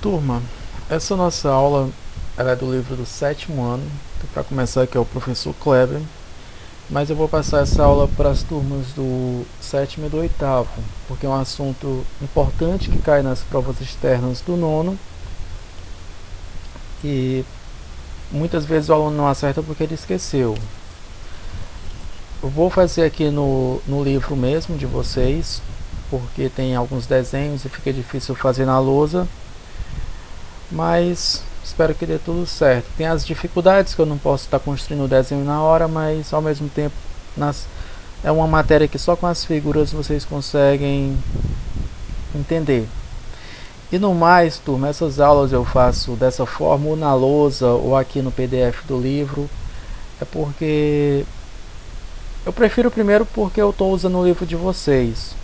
Turma, essa nossa aula ela é do livro do sétimo ano. Para começar aqui é o professor Kleber, mas eu vou passar essa aula para as turmas do sétimo e do oitavo, porque é um assunto importante que cai nas provas externas do nono e muitas vezes o aluno não acerta porque ele esqueceu. Eu vou fazer aqui no livro mesmo de vocês, porque tem alguns desenhos e fica difícil fazer na lousa, mas espero que dê tudo certo. Tem as dificuldades que eu não posso estar construindo o desenho na hora, mas ao mesmo tempo é uma matéria que só com as figuras vocês conseguem entender. E no mais, turma, essas aulas eu faço dessa forma, ou na lousa ou aqui no PDF do livro, é porque eu prefiro, primeiro, porque eu estou usando o livro de vocês.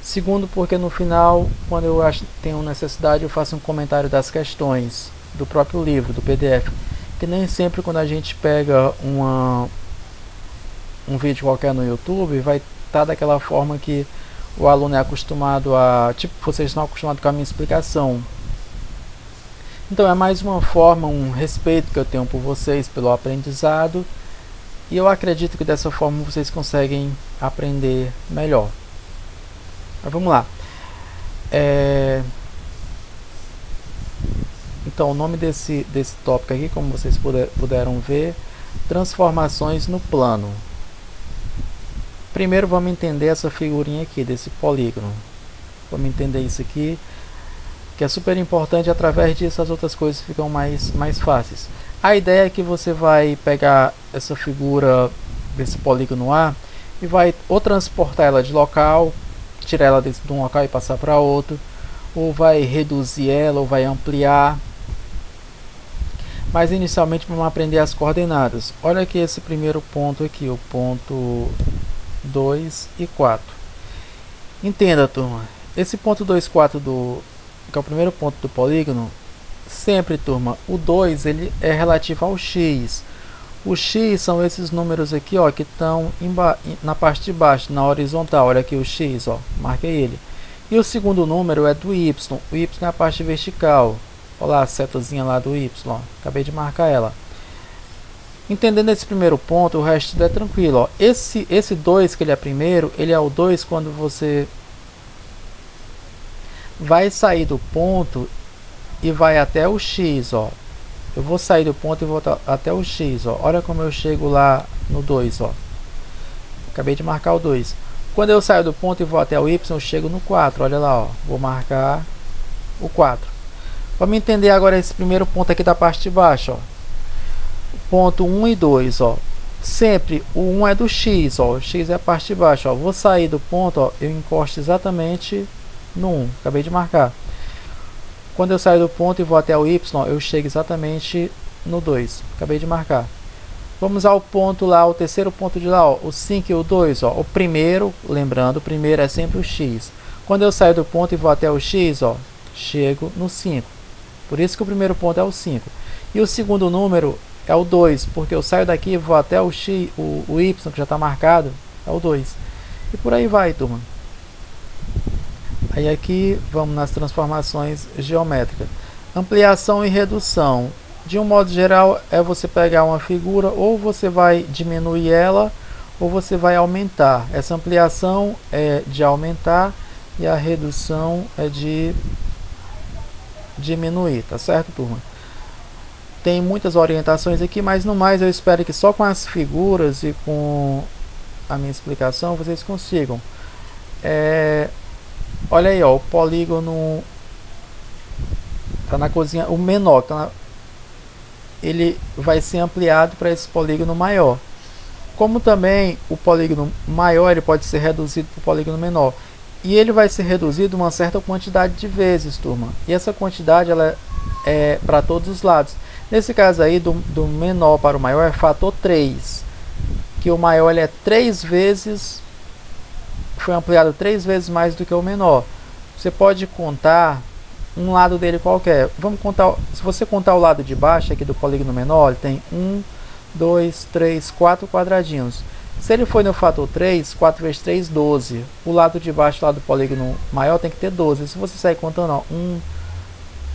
Segundo, porque no final, quando eu tenho necessidade, eu faço um comentário das questões do próprio livro, do PDF. Que nem sempre quando a gente pega um vídeo qualquer no YouTube, vai estar daquela forma que o aluno é acostumado a... Tipo, vocês estão acostumados com a minha explicação. Então é mais uma forma, um respeito que eu tenho por vocês, pelo aprendizado. E eu acredito que dessa forma vocês conseguem aprender melhor. Mas vamos lá. Então o nome desse tópico aqui, como vocês puderam ver, transformações no plano. Primeiro vamos entender essa figurinha aqui, desse polígono. Vamos entender isso aqui, que é super importante. Através disso as outras coisas ficam mais fáceis. A ideia é que você vai pegar essa figura desse polígono A e vai ou transportar ela de local, tirar ela de um local e passar para outro, ou vai reduzir ela, ou vai ampliar. Mas inicialmente vamos aprender as coordenadas. Olha aqui esse primeiro ponto aqui, o ponto 2 e 4. Entenda, turma, esse ponto 2, 4 que é o primeiro ponto do polígono, sempre, turma, o 2 ele é relativo ao x. O x são esses números aqui, ó, que estão na parte de baixo, na horizontal. Olha aqui o x, ó, marquei ele. E o segundo número é do y. O y é a parte vertical. Olha lá a setazinha lá do y, ó. Acabei de marcar ela. Entendendo esse primeiro ponto, o resto é tranquilo, ó. Esse 2, que ele é primeiro, ele é o 2 quando você vai sair do ponto e vai até o x, ó. Eu vou sair do ponto e vou até o x, ó. Olha como eu chego lá no 2, ó. Acabei de marcar o 2. Quando eu saio do ponto e vou até o y, eu chego no 4. Olha lá, ó. Vou marcar o 4. Vamos entender agora esse primeiro ponto aqui da parte de baixo, ó. Ponto 1 e 2, ó. Sempre o 1 é do x, ó. O x é a parte de baixo, ó. Vou sair do ponto, ó. Eu encosto exatamente no 1. Acabei de marcar. Quando eu saio do ponto e vou até o y, eu chego exatamente no 2. Acabei de marcar. Vamos ao ponto lá, o terceiro ponto de lá, ó, o 5 e o 2. Ó. O primeiro, lembrando, o primeiro é sempre o x. Quando eu saio do ponto e vou até o x, ó, chego no 5. Por isso que o primeiro ponto é o 5. E o segundo número é o 2, porque eu saio daqui e vou até o x, o y, que já está marcado, é o 2. E por aí vai, turma. Aí aqui vamos nas transformações geométricas. Ampliação e redução. De um modo geral, é você pegar uma figura, ou você vai diminuir ela, ou você vai aumentar. Essa ampliação é de aumentar e a redução é de diminuir, tá certo, turma? Tem muitas orientações aqui, mas no mais eu espero que só com as figuras e com a minha explicação vocês consigam. Olha aí, ó, o polígono tá na cozinha, o menor, ele vai ser ampliado para esse polígono maior. Como também o polígono maior ele pode ser reduzido para o polígono menor. E ele vai ser reduzido uma certa quantidade de vezes, turma. E essa quantidade ela é para todos os lados. Nesse caso aí, do menor para o maior é fator 3. Que o maior ele é 3 vezes... foi ampliado 3 vezes mais do que o menor. Você pode contar um lado dele qualquer. Vamos contar, se você contar o lado de baixo aqui do polígono menor, ele tem 1, 2, 3, 4 quadradinhos. Se ele for no fator 3, 4 vezes 3, 12. O lado de baixo lá do polígono maior tem que ter 12. Se você sair contando, ó, 1,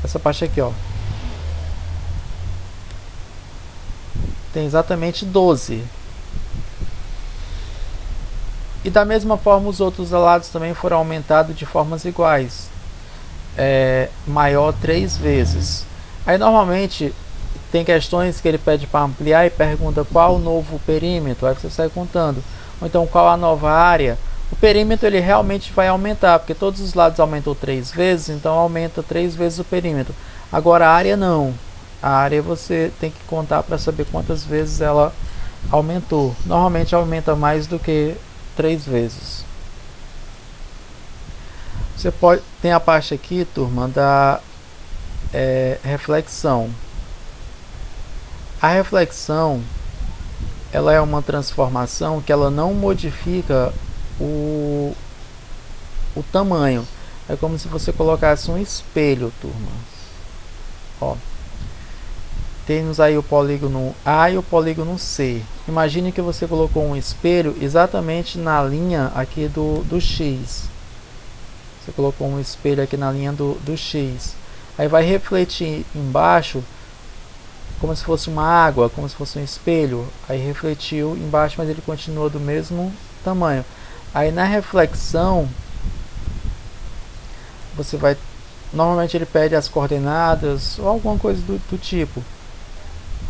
essa parte aqui, ó, tem exatamente 12. E da mesma forma os outros lados também foram aumentados de formas iguais, maior 3 vezes. Aí normalmente tem questões que ele pede para ampliar e pergunta qual o novo perímetro, aí você sai contando, ou então qual a nova área. O perímetro ele realmente vai aumentar, porque todos os lados aumentou 3 vezes, então aumenta 3 vezes o perímetro. Agora a área não, a área você tem que contar para saber quantas vezes ela aumentou. Normalmente aumenta mais do que 3 vezes. Você pode, tem a parte aqui, turma, da reflexão. A reflexão, ela é uma transformação que ela não modifica o tamanho. É como se você colocasse um espelho, turma. Ó, temos aí o polígono A e o polígono C. Imagine que você colocou um espelho exatamente na linha aqui do X. Você colocou um espelho aqui na linha do X. Aí vai refletir embaixo como se fosse uma água, como se fosse um espelho. Aí refletiu embaixo, mas ele continua do mesmo tamanho. Aí na reflexão, você vai... Normalmente ele pede as coordenadas ou alguma coisa do tipo.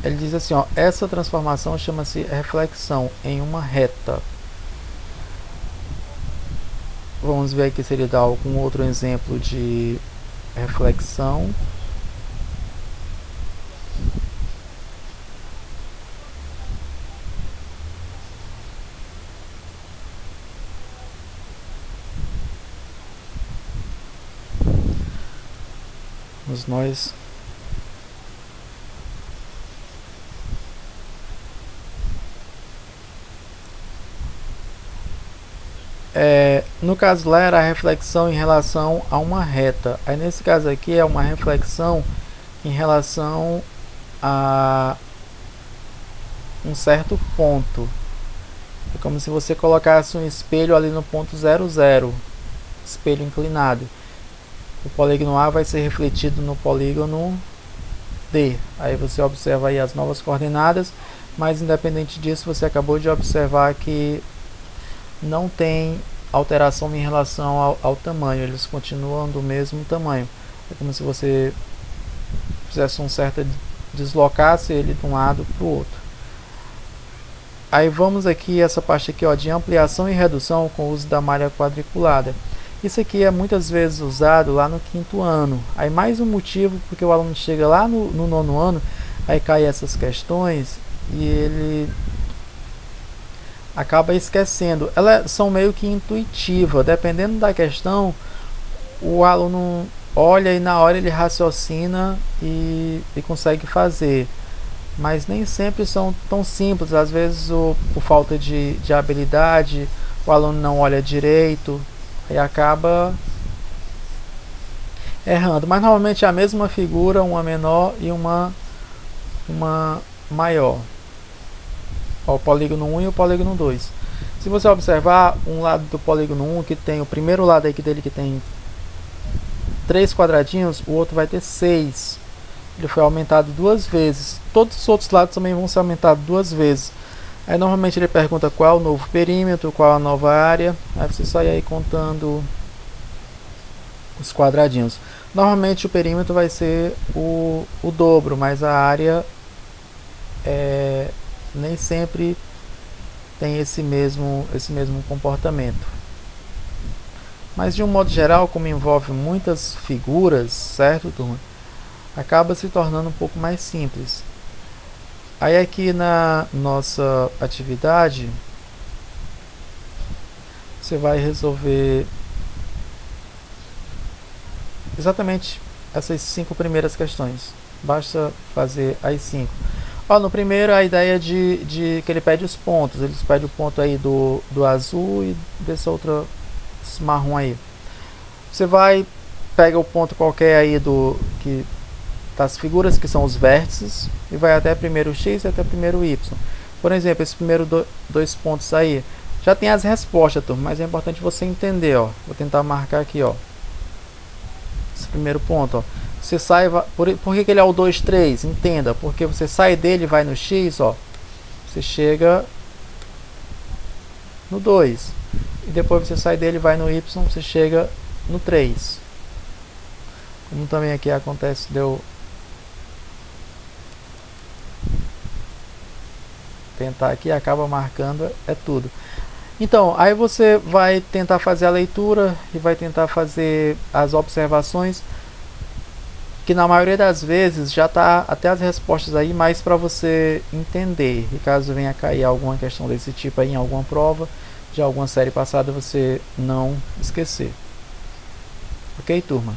Ele diz assim, ó, essa transformação chama-se reflexão em uma reta. Vamos ver aqui se ele dá algum outro exemplo de reflexão. Nós no caso lá era a reflexão em relação a uma reta. Aí nesse caso aqui é uma reflexão em relação a um certo ponto. É como se você colocasse um espelho ali no ponto 00, espelho inclinado. O polígono A vai ser refletido no polígono D. Aí você observa aí as novas coordenadas, mas independente disso, você acabou de observar que não tem alteração em relação ao tamanho, eles continuam do mesmo tamanho. É como se você fizesse um certo deslocasse ele de um lado para o outro. Aí vamos aqui essa parte aqui, ó, de ampliação e redução com o uso da malha quadriculada. Isso aqui é muitas vezes usado lá no 5º ano. Aí mais um motivo porque o aluno chega lá no 9º ano, aí cai essas questões e ele acaba esquecendo. Elas são meio que intuitivas, dependendo da questão, o aluno olha e na hora ele raciocina e consegue fazer. Mas nem sempre são tão simples, às vezes por falta de habilidade, o aluno não olha direito, aí acaba errando. Mas normalmente é a mesma figura, uma menor e uma maior. Ó, o polígono 1 e o polígono 2. Se você observar um lado do polígono 1, que tem o primeiro lado aqui dele que tem 3 quadradinhos, o outro vai ter 6. Ele foi aumentado 2 vezes. Todos os outros lados também vão ser aumentados 2 vezes. Aí normalmente ele pergunta qual é o novo perímetro, qual a nova área. Aí você sai aí contando os quadradinhos. Normalmente o perímetro vai ser o dobro, mas a área nem sempre tem esse mesmo comportamento. Mas de um modo geral, como envolve muitas figuras, certo, turma? Acaba se tornando um pouco mais simples. Aí aqui na nossa atividade, você vai resolver exatamente essas 5 primeiras questões. Basta fazer as 5. Ó, no primeiro a ideia de que ele pede os pontos. Ele pede o ponto aí do azul e desse outro marrom aí. Você vai, pega o ponto qualquer aí das figuras que são os vértices e vai até primeiro x e até primeiro y. Por exemplo, esse primeiro dois pontos aí já tem as respostas, turma, mas é importante você entender, ó. Vou tentar marcar aqui, ó. Esse primeiro ponto, ó. você sai, por que ele é o 2, 3? Entenda, porque você sai dele e vai no X, ó, você chega no 2. E depois você sai dele e vai no Y, você chega no 3. Como também aqui acontece, deu tentar aqui, acaba marcando, é tudo. Então, aí você vai tentar fazer a leitura e vai tentar fazer as observações, que na maioria das vezes já está até as respostas aí, mais para você entender. E caso venha cair alguma questão desse tipo aí em alguma prova, de alguma série passada, você não esquecer. Ok, turma?